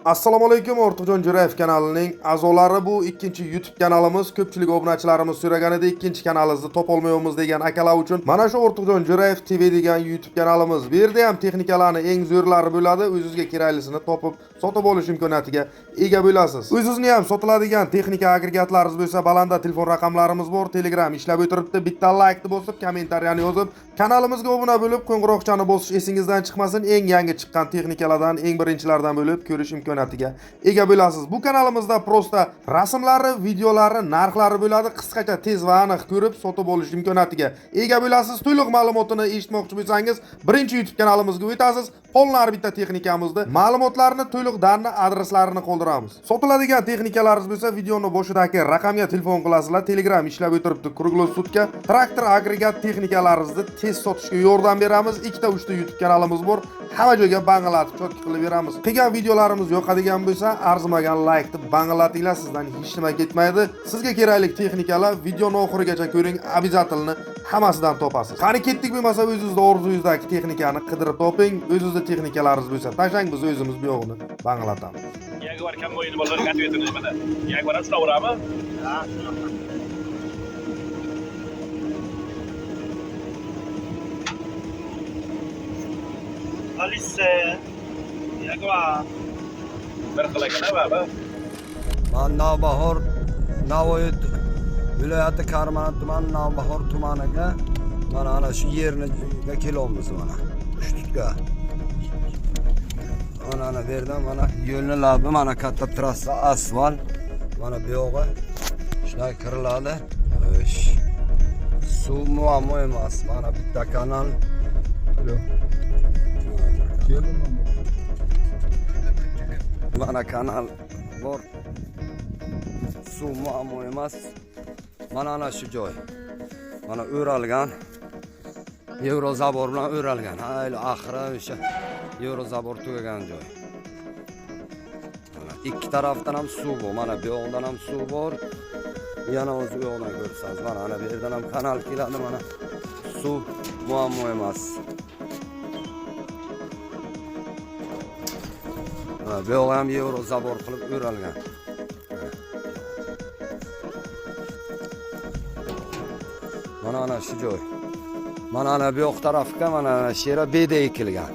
Assalomu alaykum, Ortiqjon Jo'rayev kanalining a'zolari. Bu ikkinchi YouTube kanalimiz. Ko'pchilik obunachilarimiz so'raganida ikkinchi kanalingizni topolmayapmiz degan akalar uchun mana shu Ortiqjon Jo'rayev TV degan YouTube kanalimiz. Bu yerda ham texnikalarning eng zo'rlari bo'ladi. O'zingizga keraklisini topib, sotib olish imkoniyatiga ega bo'lasiz. O'zingizni ham sotiladigan texnika agregatlaringiz bo'lsa, balanda telefon raqamlarimiz bor. Telegram ishlab o'tiribdi. Bitta like bosib, kommentariyani yozib, kanalimizga obuna bo'lib, qo'ng'iroqchani bosish esingizdan chiqmasin. Eng yangi chiqqan texnikalardan, eng birinchilardan bo'lib ko'rish imkoniyatiga ega bo'lasiz. Bu kanalimizda prosta rasmlari, videolari, narxlari bo'ladi. Qisqacha tez va aniq ko'rib sotib olish imkoniyatiga ega bo'lasiz. To'liq ma'lumotini eshitmoqchi bo'lsangiz, birinchi YouTube kanalimizga o'tasiz. Polnar bitta texnikamizda ma'lumotlarni, to'liq darni, adreslarini qoldiramiz. Sotiladigan texnikalaringiz bo'lsa, videoni boshidagi raqamga telefon qilasizlar. Telegram ishlab o'tiribdi. Kruglov sutka traktor agregat texnikalaringizni tez sotishga yordam beramiz. 2-3 ta YouTube kanalimiz bor. Hamma joyga banglatib cho'tki qilib beramiz. Qilgan videolarimiz yoqadigan bo'lsa, arzimagan like deb banglatinglar, sizdan hech nima ketmaydi. Sizga kerakli texnikalar videoni oxirigacha ko'ring, обязательно hammasidan topasiz. Qani ketdik bo'lmasa, o'zingizda orzungizdagi texnikani qidirib toping. O'zingizda texnikalaringiz bo'lsa, tashlang, biz o'zimiz bu yog'ini banglatamiz. Jaguar kamboyini bozorga atib nimada? Jaguar shunavurami? Ha, shunaqa. Alice Jaguar bir xil ekan baba. Men Navbahor Navoiy viloyati Karmana tumani Navbahor tumaniga mana shu yerga kelamiz mana. Uchtutga. Mana bu yerdan mana yo'lni labi mana katta trassa asfalt. Mana bu yog'i shunday kiriladi. Suv muammo emas. Mana bitta kanal. Mana kanal bor. Suv muammo emas. Mana ana shu joy. Mana o'ralgan. Yevrozabor bilan o'ralgan. Ayli oxiri o'sha Yevrozabor tugagan joy. Mana ikki tarafdan ham suv bor. Mana bu yoqdan ham suv bor. Yana o'zi u yoqdan ko'rsangiz, mana ana bu yerdan ham kanal keladi. Mana suv muammo emas. Bu yoq ham Yevrozabor qilib o'ralgan. Mana ana shu joy. Mana ana bu yoq tarafga mana shera beda ekilgan.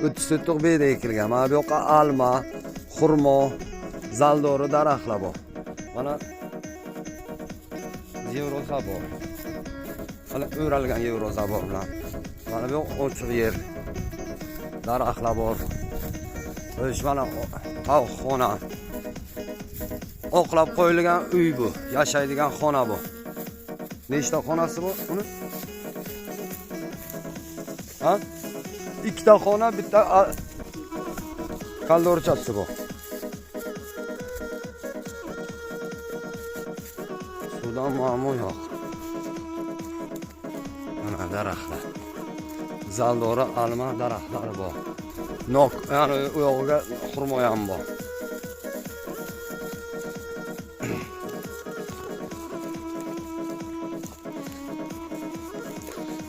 O'ttiz beda ekilgan. Mana bu yoqqa alma, xurmo, zaldori daraxtlar bor. Mana Yevrozabor. Mana o'ralgan Yevrozabor bilan. Mana bu yoq ochiq yer. Daraxtlar bor. O'sh mana xona. Oqlab qo'yilgan uy bu. Yashaydigan xona bu. Nechta xonasi bor uni? Ha? Ikkita xona, bitta kaldorchasi bor. Suvdan muammo yo'q. Mana daraxtlar. Zaldori, alma daraxtlari bor. Nok, ya'ni u yog'iga xurmo ham bor.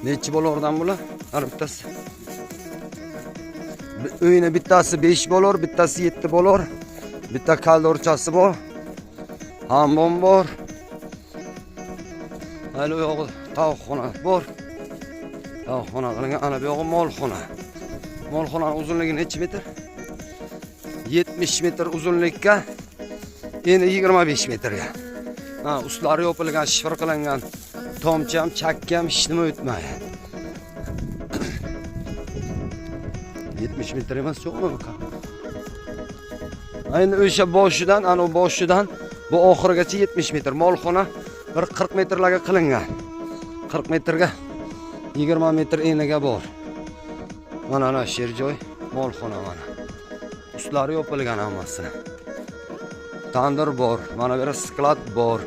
Nechi bo'lordan bular? Har bittasi. Uyni bittasi 5 bo'lor, bittasi 7 bo'lor. Bitta kaldorchasi bor. Hammom bor. Hali u yog'i tavxona bor. Tavxona qilingan, ana bu yog'i molxona. Molxonaning uzunligi necha metr? 70 metr uzunlikka, endi 25 metrga. Ha, ustlari yopilgan, shifr qilingan. Tomchi ham, chakka ham hech nima o'tmaydi. 70 metr emas, yo'qmi bu? Endi o'sha boshidan, ana boshidan bu oxirigacha 70 metr. Molxona bir 40 metrlarga qilingan. 40 metrga 20 metr eniga bor. Mana ana sher joy, molxona mana. Ustlari yopilgan hammasi. Tandir bor, mana bu sklad bor.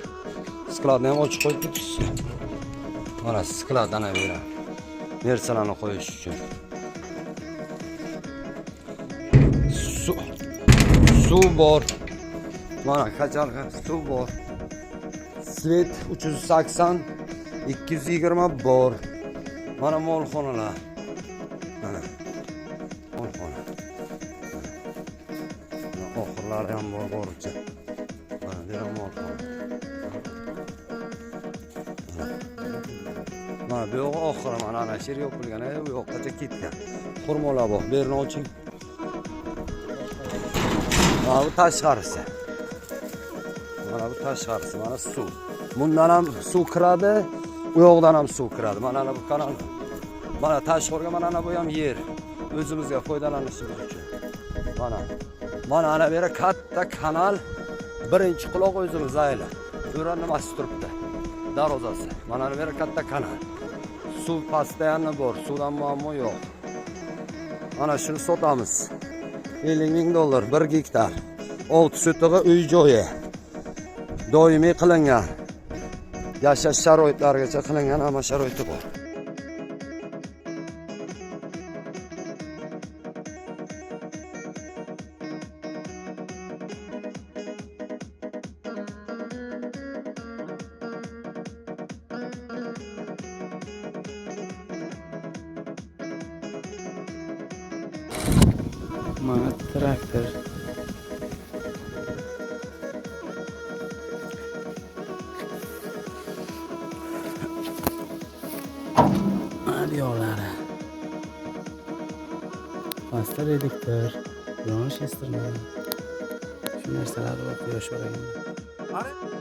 Skladni ham ochib qo'yib ketishdi. Mana sklad ana bu yerda. Narsalarni qo'yish uchun. Suv bor. Mana kachalga suv bor. Svet 380 220 bor. Mana molxonalar. Mana molxona. molxonalari ham bor bo'richa. Mana bu ham molxona. Mana bu yo'q oxiri mana ana sher yopilgan, bu yoqqacha ketgan. Xurmolar bor. Bu yerni oching. Mana bu tashqarisi. Mana bu tashqarisi, mana suv. Bundan ham suv kiradi, u yoqdan ham suv kiradi. Mana bu kanal. Mana tashqarga mana bu ham yer. O'zimizga foydalanishimiz uchun. Mana ana bu yerda katta kanal. Birinchi quloq o'zimiz ayli. O'ran nimasi turibdi? Darvozasi. Mana bu yerda katta kanal. Suv pastda bor, suvdan muammo yo'q. Mana shuni sotamiz. $50,000 1 gektar. 6 sotig'i uy joyi. Doimiy qilingan. Yashash sharoitlarigacha qilingan, hamma sharoiti bor. Mana traktor. Mana yo'llari. Pastda reduktor, yo'nish istirma. Shu narsalar bor, quyosh o'ragan.